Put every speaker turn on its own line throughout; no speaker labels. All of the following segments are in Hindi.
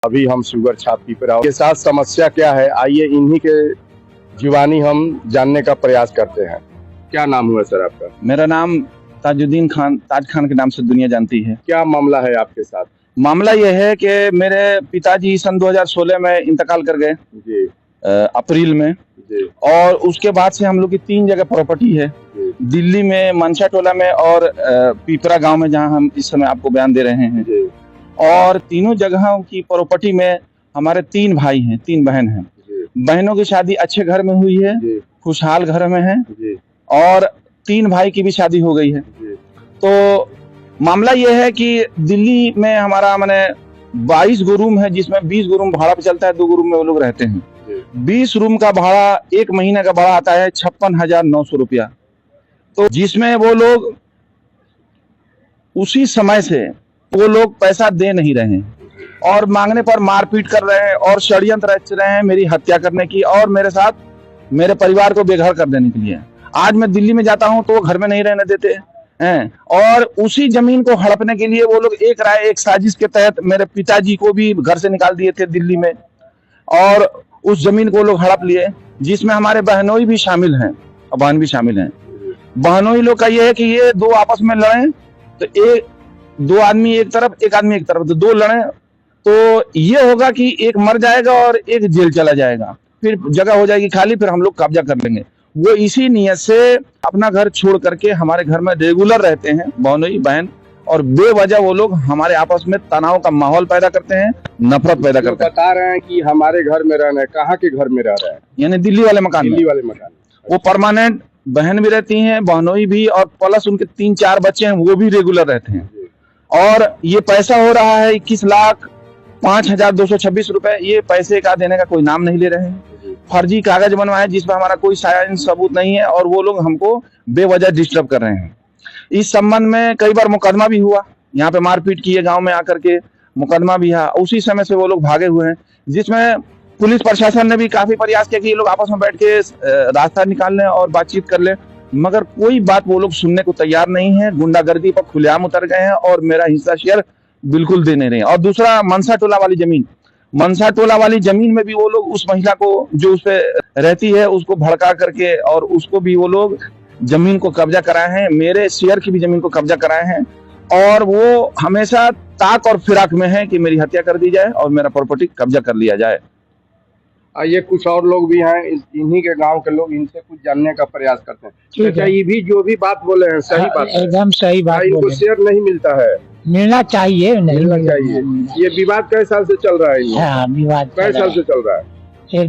अभी हम शुगर छाप पीपरा के साथ समस्या क्या है, आइए इन्हीं के जुबानी हम जानने का प्रयास करते हैं। क्या नाम हुआ सर आपका?
मेरा नाम ताजुद्दीन खान, ताज खान के नाम से दुनिया जानती है।
क्या मामला है आपके साथ?
मामला यह है कि मेरे पिताजी सन 2016 में इंतकाल कर गए
जी
अप्रैल में
जी
और उसके बाद से हम लोग की 3 जगह प्रॉपर्टी है,
जी
दिल्ली में, मनसा टोला में और पीपरा गांव में, जहां हम इस समय आपको बयान दे रहे हैं।
जी
और तीनों जगहों की प्रॉपर्टी में हमारे 3 भाई हैं, 3 बहन हैं।
जी
बहनों की शादी अच्छे घर में हुई है,
जी
खुशहाल घर में है,
जी
और 3 भाई की भी शादी हो गई है।
जी
तो मामला यह है कि दिल्ली में हमारा मैंने 22 गो रूम है, जिसमें 20 गो रूम भाड़ा पे चलता है, 2 गो रूम में वो लोग रहते हैं। 20 रूम का भाड़ा 1 महीने का भाड़ा आता है 56,900 रुपया। तो जिसमें वो लोग उसी समय से वो लोग पैसा दे नहीं रहे हैं और मांगने पर मारपीट कर रहे हैं और षड्यंत्र रच रहे हैं मेरी हत्या करने की और मेरे साथ मेरे परिवार को बेघर कर देने के लिए। आज मैं दिल्ली में जाता हूं तो वो घर में नहीं रहने देते हैं और उसी जमीन को हड़पने के लिए वो लोग एक साजिश के तहत मेरे पिताजी को भी घर से निकाल दिए थे दिल्ली में, और उस जमीन को लोग हड़प लिए, जिसमें हमारे बहनोई भी शामिल हैं और बहन भी शामिल हैं। बहनोई लोग का ये है कि ये 2 आपस में लड़े तो 2 आदमी एक तरफ, 1 आदमी एक तरफ, तो 2 लड़े तो ये होगा कि एक मर जाएगा और एक जेल चला जाएगा, फिर जगह हो जाएगी खाली, फिर हम लोग कब्जा कर लेंगे। वो इसी नियत से अपना घर छोड़ करके हमारे घर में रेगुलर रहते हैं बहनोई बहन, और बेवजह वो लोग हमारे आपस में तनाव का माहौल पैदा करते हैं, नफरत पैदा करते हैं।
बता रहे हैं कि हमारे घर में रहना है, कहाँ के घर में रह रहे हैं?
यानी दिल्ली वाले मकान में।
दिल्ली वाले मकान में।
वो परमानेंट बहन भी रहती हैं, बहनोई भी, और प्लस उनके 3-4 बच्चे हैं, वो भी रेगुलर रहते हैं। और ये पैसा हो रहा है 21,05,226 रुपए। ये पैसे का देने का कोई नाम नहीं ले रहे हैं। फर्जी कागज बनवाए जिसमें हमारा कोई साइन सबूत नहीं है, और वो लोग हमको बेवजह डिस्टर्ब कर रहे हैं। इस संबंध में कई बार मुकदमा भी हुआ, यहाँ पे मारपीट किए गांव में आकर के, मुकदमा भी है। उसी समय से वो लोग भागे हुए हैं, जिसमें पुलिस प्रशासन ने भी काफी प्रयास किया कि ये लोग आपस में बैठ के रास्ता निकाल लें और बातचीत कर लें, मगर कोई बात वो लोग सुनने को तैयार नहीं है। गुंडागर्दी पर खुलेआम उतर गए हैं और मेरा हिस्सा शेयर बिल्कुल दे नहीं रहे हैं। और दूसरा, मनसा टोला वाली जमीन, मनसा टोला वाली जमीन में भी वो लोग उस महिला को जो उस पे रहती है उसको भड़का करके और उसको भी वो लोग जमीन को कब्जा कराए हैं, मेरे शेयर की भी जमीन को कब्जा कराए हैं, और वो हमेशा ताक और फिराक में है कि मेरी हत्या कर दी जाए और मेरा प्रॉपर्टी कब्जा कर लिया जाए।
ये कुछ और लोग भी हैं, इन्हीं के गांव के लोग, इनसे कुछ जानने का प्रयास करते हैं। अच्छा, ये भी जो भी बात बोले हैं सही बात है?
एकदम सही बात
इनको
बोले।
शेयर नहीं मिलता है?
मिलना चाहिए, नहीं
मिलना चाहिए। ये विवाद कई साल से चल रहा है? ये
हाँ, विवाद
कई साल से चल रहा है?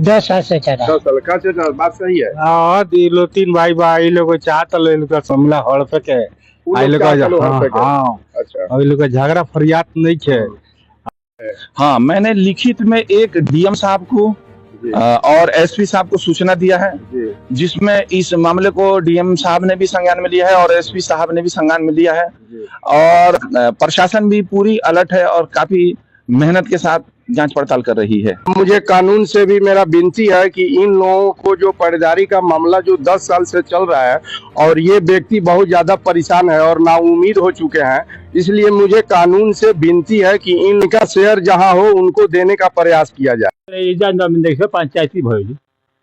10 साल से चल रहा
10 साल का से बात सही है।
हाँ, ये लोग 3 भाई बा, ये लोग चाहत लोग का समला हड़प के आई लोग हाँ,
अच्छा,
और लोग का झगड़ा फरियाद नहीं है।
हाँ, मैंने लिखित में एक डीएम साहब को और एसपी साहब को सूचना दिया है, जिसमें इस मामले को डीएम साहब ने भी संज्ञान में लिया है और एसपी साहब ने भी संज्ञान में लिया है, और प्रशासन भी पूरी अलर्ट है और काफी मेहनत के साथ जांच पड़ताल कर रही है।
मुझे कानून से भी मेरा विनती है कि इन लोगों को जो पड़ेदारी का मामला जो 10 साल से चल रहा है और ये व्यक्ति बहुत ज्यादा परेशान है और नाउम्मीद हो चुके हैं, इसलिए मुझे कानून से विनती है कि इनका शेयर जहां हो उनको देने का प्रयास किया जाए।
पंचायती भइल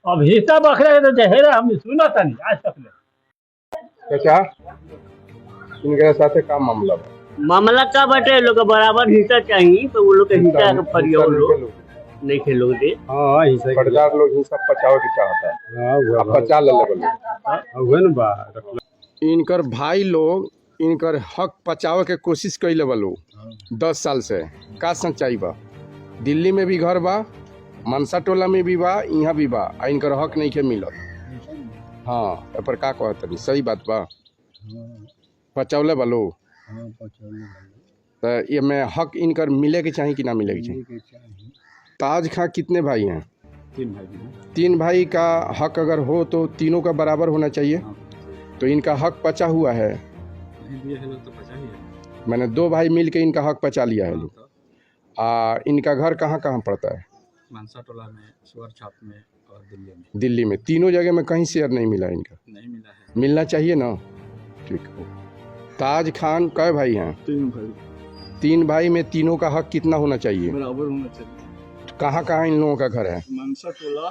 अब हिस्सा बखरे तो जहेरा हम सुना था नहीं आज तक।
अच्छा, इनके साथ का मामला
मामला का बटे लोग बराबर हिस्सा चाहिए, तो वो लोग के हिस्सा का परियो लोग नहीं खे लोग दे।
हां, हिस्सा
पड़दार लोग हिस्सा पचाव के चाहता है। हां, वो पचा ले लेवल
होन बा।
इनकर भाई लोग इनकर हक पचावे के कोशिश कइले बा लोग 10 साल से। का सच्चाई बा? दिल्ली में भी घर बा, मनसा टोला में भी बा, यहाँ भी बा, इनकर हक नहीं के मिलत। हाँ, ए पर का कहत नहीं, सही बात बा? पचावले बा लोग तो ये में हक इनकर मिले के चाहिए कि ना मिले के चाहिए? ताज खां कितने भाई हैं? 3 भाई का हक अगर हो तो तीनों का बराबर होना चाहिए। तो इनका हक पचा हुआ है, मैंने 2 भाई मिल के इनका हक पचा लिया है लोग। इनका घर कहाँ कहाँ पड़ता है?
मनसा टोला में, शुगर छाप में और दिल्ली में।
दिल्ली में। तीनों जगह में कहीं शेयर नहीं मिला इनका?
नहीं मिला है।
मिलना चाहिए ना। ठीक हो। ताज खान कई भाई हैं?
3 भाई।
तीन भाई में तीनों का हक कितना होना चाहिए?
बराबर होना चाहिए।
कहाँ कहाँ इन लोगों का घर है?
मनसा टोला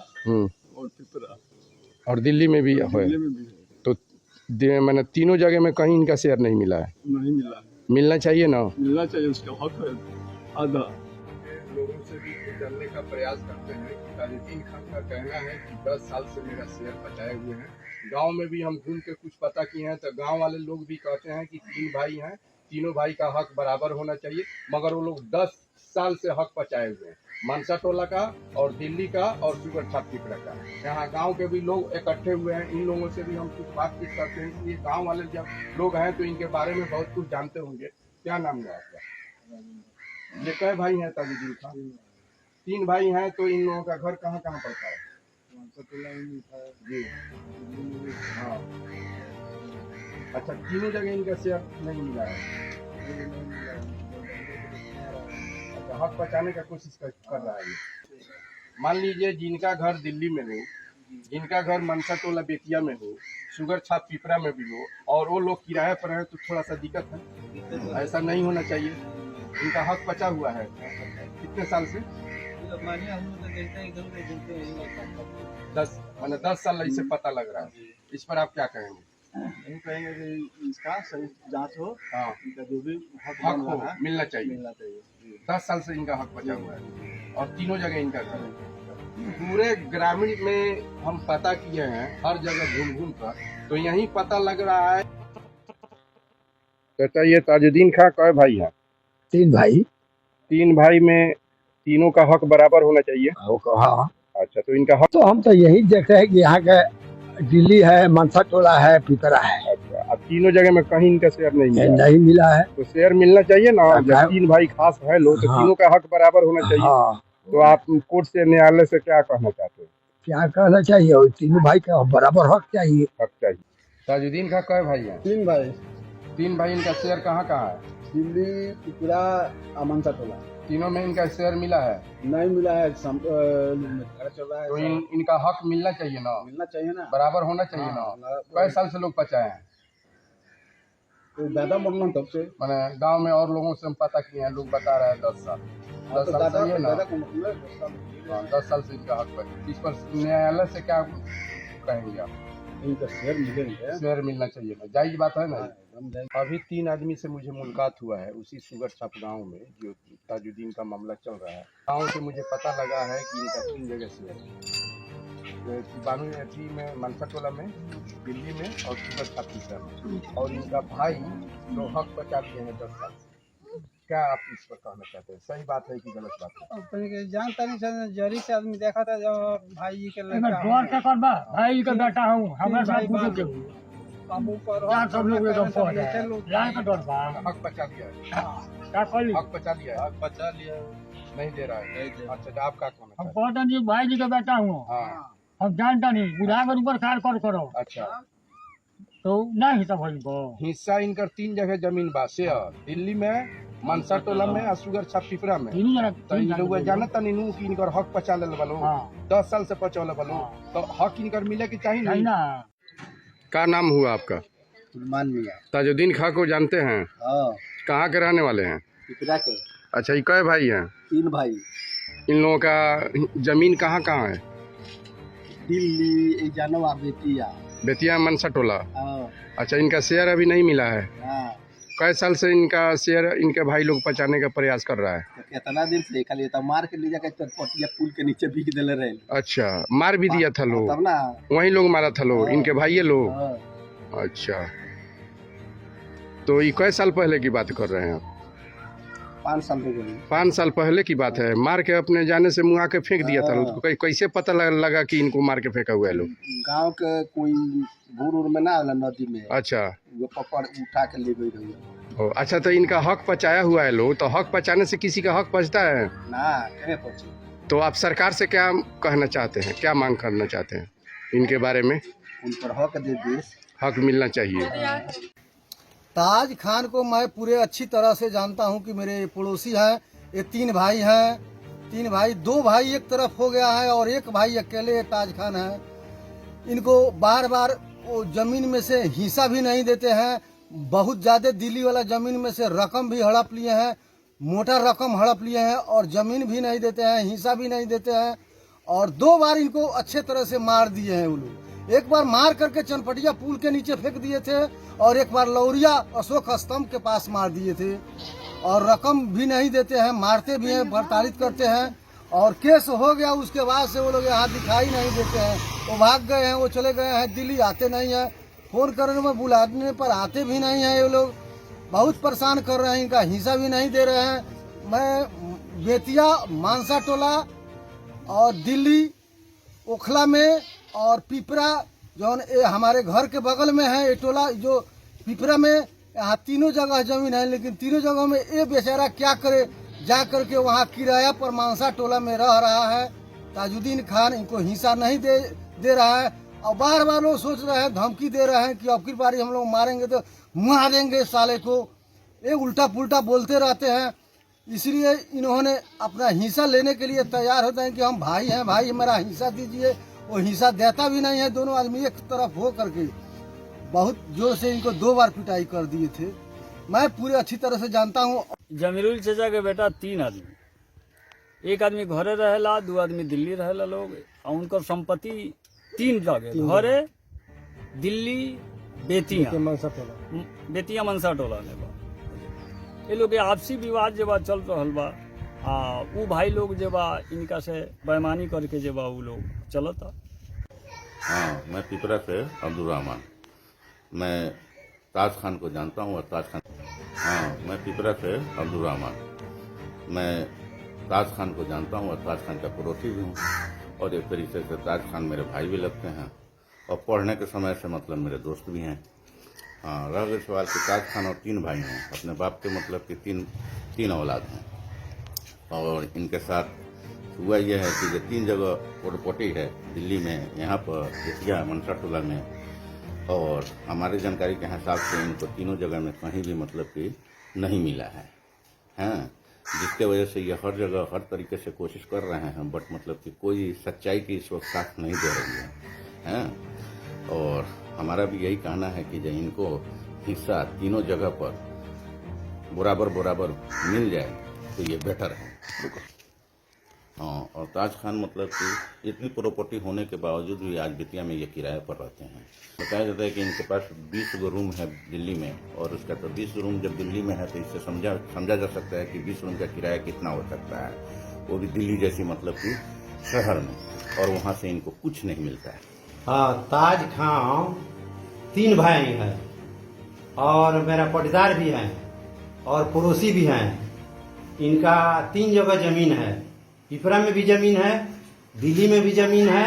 और पिपरा
और दिल्ली में भी है?
दिल्ली में भी है।
तो मैंने तीनों जगह में कहीं इनका शेयर नहीं मिला है।
नहीं मिला है।
मिलना चाहिए ना?
मिलना चाहिए, उसका हक है आधा।
लोगों से भी जानने का प्रयास करते हैं कि ताजुद्दीन खान का कहना है कि 10 साल से मेरा शेयर बचाए हुए हैं। गांव में भी हम घूम के कुछ पता किए हैं तो गांव वाले लोग भी कहते हैं कि 3 भाई हैं, तीनों भाई का हक बराबर होना चाहिए, मगर वो लोग 10 साल से हक बचाए हुए हैं, मनसा टोला का और दिल्ली का और सुगर छाप पिपरा का। यहाँ गांव के भी लोग इकट्ठे हुए हैं, इन लोगों से भी हम कुछ बातचीत करते हैं। ये गांव वाले जब लोग हैं तो इनके बारे में बहुत कुछ जानते होंगे। क्या नाम है आपका? ये कै भाई हैं ताजुद्दीन खान? 3 भाई हैं। तो इन लोगों का घर कहाँ कहाँ पड़ता है? जी हाँ। अच्छा, तीनों जगह इनका शेयर नहीं मिला है। अच्छा, हक बचाने का कोशिश कर रहा है ये। मान लीजिए जिनका घर दिल्ली में हो, जिनका घर मनसा टोला बेतिया में हो, शुगर छाप पिपरा में भी हो, और वो लोग किराए पर हैं तो थोड़ा सा दिक्कत है। ऐसा नहीं होना चाहिए। इनका हक बचा हुआ है। कितने साल से? 10 साल इसे पता लग रहा है। इस पर आप क्या कहेंगे?
नहीं कहेंगे कि इसका सही जांच हो।
हाँ,
इनका जो भी
हक हो मिलना चाहिए। 10 साल से इनका हक बचा हुआ है और तीनों जगह इनका घर है। पूरे ग्रामीण में हम पता किए हैं, हर जगह घूम घूम कर, तो यही पता लग रहा है। चाचा, ये ताजुद्दीन खान कै भाई हैं?
3 भाई।
3 भाई में तीनों का हक बराबर होना चाहिए।
हाँ,
अच्छा, तो इनका हक
तो हम तो यही देख रहे हैं कि यहाँ का दिल्ली है, मनसा टोला है, पिपरा है।
अब तीनों जगह में कहीं इनका शेयर नहीं मिला।
नहीं मिला है।
तो शेयर मिलना चाहिए ना। जब 3 भाई खास है लोग, तो
हाँ।
तीनों का हक बराबर होना चाहिए।
हाँ,
तो आप कोर्ट से, न्यायालय से क्या कहना चाहते हैं?
क्या कहना चाहिए? और तीनों भाई का बराबर हक चाहिए।
हक चाहिए। ताजुद्दीन खान कै भाई हैं?
3 भाई।
3 भाई। इनका शेयर कहाँ कहाँ है?
दिल्ली, पिपरा, मनसा टोला।
तीनों में इनका शेयर मिला है?
नहीं मिला है। चल रहा है।
तो इनका हक मिलना चाहिए ना।
मिलना चाहिए ना।
बराबर होना चाहिए ना। कई साल से लोग बचाए हैं?
तो दादा मरना तब से।
मैंने गांव में और लोगों से हम पता किए हैं, लोग बता रहे हैं 10 साल। 10 साल सही है ना? 10 साल से इनका हक बचा। इस पर न्यायालय से क्या कहेंगे आप?
इनका शेयर मिलेंगे।
शेयर मिलना चाहिए ना, जायज बात है ना। अभी 3 आदमी से मुझे मुलाकात हुआ है उसी सुगर छाप गांव में, जो ताजुद्दीन का मामला चल रहा है। गांव से मुझे पता लगा है कि इनका 3 जगह शेयर है, बानू में, मनसा टोला में, दिल्ली में और सुगर छाप पिपरा में। और इनका भाई जो हक बचा दिए हैं 10 साल। क्या आप इस पर कहना चाहते हैं? सही बात है कि गलत बात है?
जानता नहीं, जरी से आदमी देखा था जब भाई के
डर के करबा भाई का बेटा हूँ, हमारे साथ बुझू के
बाबू पर
सब लोग एकदम पहुंच है लाए का डर बा।
हक बचा दिया है।
क्या करी?
हक बचा लिया है।
हक बचा लिया।
नहीं दे रहा है। अच्छा, तो आप क्या कहना
हम
चाहते हैं?
कहते हैं भाई जी का बेटा हूँ,
हाँ,
हम जानता नहीं, बुढ़ा के ऊपर कार कर करो
अच्छा।
तो नहीं हिसाब हो।
हिस्सा इनकर 3 जगह जमीन बा शेयर, दिल्ली में, मनसा टोला में और सुगर छाप पिपरा में।
तीनों जना
तो इन लोग जानत नहीं कि इनकर हक बचा ले बलो। 10 साल से बचौले बलो। तो हक इनकर मिले कि चाहिए नहीं
ना।
क्या नाम हुआ आपका?
मान लिया।
ताजुद्दीन खान को जानते हैं?
हाँ,
कहाँ के रहने वाले हैं?
पिपरा के।
अच्छा, ये कै भाई हैं?
3 भाई।
इन लोगों का जमीन कहाँ कहाँ है?
दिल्ली, जानवा, बेतिया।
बेतिया, मनसा टोला।
हाँ।
अच्छा, इनका शेयर अभी नहीं मिला है।
हाँ।
कई साल से इनका शेयर इनके भाई लोग बचाने का प्रयास कर रहा है?
तो कितना दिन से खाली तो मार के ले जाकर चरपटिया पुल के नीचे बिक दिले रहे।
अच्छा, मार भी दिया था लोग?
तब ना
वही लोग मारा था लोग, इनके भाई लोग।
हाँ।
अच्छा, तो ये कई साल पहले की बात कर रहे हैं आप?
5 साल हो गए।
5 साल पहले की बात है। मार के अपने जाने से मुँह के फेंक दिया था लोग। कैसे पता लगा कि इनको मार के फेंका हुआ है लोग?
गांव के कोई भूर में ना वाला नदी में।
अच्छा,
वो पकड़ उठा के ले गई रही।
अच्छा, तो इनका हक बचाया हुआ है लोग। तो हक बचाने से किसी का हक बचता है
ना? क्या पहुंचे?
तो आप सरकार से क्या कहना चाहते हैं, क्या मांग करना चाहते हैं इनके बारे में?
उन पर हक दे देश।
हक मिलना चाहिए।
ताज खान को मैं पूरे अच्छी तरह से जानता हूं कि मेरे पड़ोसी हैं। ये 3 भाई हैं। 3 भाई, 2 भाई एक तरफ हो गया है और एक भाई अकेले ताज खान है। इनको बार बार वो जमीन में से हिस्सा भी नहीं देते हैं। बहुत ज्यादा दिल्ली वाला जमीन में से रकम भी हड़प लिए हैं। मोटा रकम हड़प लिए हैं और जमीन भी नहीं देते हैं, हिस्सा भी नहीं देते हैं। और 2 बार इनको अच्छे तरह से मार दिए हैं वो लोग। एक बार मार करके चनपटिया पुल के नीचे फेंक दिए थे और एक बार लौरिया अशोक स्तंभ के पास मार दिए थे। और रकम भी नहीं देते हैं, मारते भी हैं, प्रताड़ित करते हैं। और केस हो गया उसके बाद से वो लोग यहाँ दिखाई नहीं देते हैं, वो भाग गए हैं, वो चले गए हैं दिल्ली, आते नहीं हैं। फोन करने में बुलाने पर आते भी नहीं हैं। ये लोग बहुत परेशान कर रहे हैं, इनका हिस्सा भी नहीं दे रहे हैं। मैं बेतिया मानसा टोला और दिल्ली ओखला में और पिपरा जो हमारे घर के बगल में है, ये टोला जो पिपरा में, यहाँ तीनों जगह जमीन है, लेकिन तीनों जगह में ये बेचारा क्या करे, जा करके वहाँ किराया पर मानसा टोला में रह रहा है। ताजुद्दीन खान इनको हिस्सा नहीं दे रहा है और बार बार लोग सोच रहे हैं, धमकी दे रहे हैं कि अब की बारी हम लोग मारेंगे तो मुआ देंगे साले को। ये उल्टा पुल्टा बोलते रहते हैं। इसलिए इन्होंने अपना हिस्सा लेने के लिए तैयार होते हैं कि हम भाई हैं, भाई हमारा हिस्सा दीजिए। वो हिस्सा देता भी नहीं है। दोनों आदमी एक तरफ हो करके बहुत जोर से इनको 2 बार पिटाई कर दिए थे। मैं पूरे अच्छी तरह से जानता हूँ।
जमीरुल चाचा के बेटा 3 आदमी, एक आदमी घरे रहेला, 2 आदमी दिल्ली रहेला लोग। और उनकर संपत्ति 3 जगह घरे, दिल्ली, बेतिया मनसा टोला में बा। ये लोग के आपसी विवाद जे बा चल रहल बा। उ भाई लोग जे बा इनका से बेईमानी करके जे बा उ लोग चलता।
हाँ, मैं पिपरा से अब्दुल रहमान। मैं ताज खान को जानता हूँ और ताज खान। हाँ, मैं पिपरा से अब्दुल रहमान। मैं ताज खान को जानता हूँ और ताज खान का पड़ोसी भी हूँ। और एक तरीके से ताज खान मेरे भाई भी लगते हैं और पढ़ने के समय से मतलब मेरे दोस्त भी हैं। हाँ, रह गए सवाल कि ताज खान और 3 भाई हैं, अपने बाप के मतलब कि 3 औलाद हैं। और इनके साथ हुआ यह है कि ये 3 जगह पोटपोटी है, दिल्ली में, यहाँ पर बेतिया मनसा टोला में। और हमारी जानकारी के हिसाब से इनको तीनों जगह में कहीं भी मतलब कि नहीं मिला है। हैं, जिसके वजह से ये हर जगह हर तरीके से कोशिश कर रहे हैं, बट मतलब कि कोई सच्चाई की इस वक्त साथ नहीं दे रही है। हैं, और हमारा भी यही कहना है कि जब इनको हिस्सा तीनों जगह पर बराबर मिल जाए तो ये बेटर है। हाँ, और ताज खान मतलब कि इतनी प्रॉपर्टी होने के बावजूद भी आज बेतिया में ये किराए पर रहते हैं। बताया जाता है कि इनके पास 20 गो रूम है दिल्ली में, और उसका तो 20 रूम जब दिल्ली में है तो इससे समझा जा सकता है कि 20 रूम का किराया कितना हो सकता है, वो भी दिल्ली जैसी मतलब कि शहर में, और वहाँ से इनको कुछ नहीं मिलता है।
हाँ, ताज खान 3 भाई हैं और मेरा पटीदार भी है और पड़ोसी भी हैं। इनका 3 जगह जमीन है, पिपरा में भी जमीन है, दिल्ली में भी जमीन है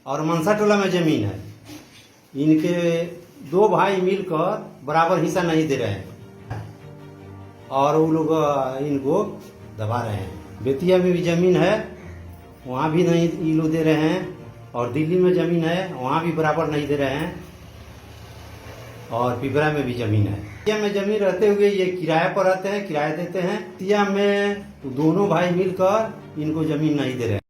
और मनसा टोला में जमीन है। इनके 2 भाई मिलकर बराबर हिस्सा नहीं दे रहे हैं और वो लोग इनको दबा रहे हैं। बेतिया में भी जमीन है, वहाँ भी नहीं ये लोग दे रहे हैं। और दिल्ली में जमीन है, वहाँ भी बराबर नहीं दे रहे हैं। और पिपरा में भी जमीन है। बेतिया में जमीन रहते हुए ये किराए पर रहते हैं, किराया देते हैं। बेतिया में दोनों भाई मिलकर इनको जमीन नहीं दे रहे हैं।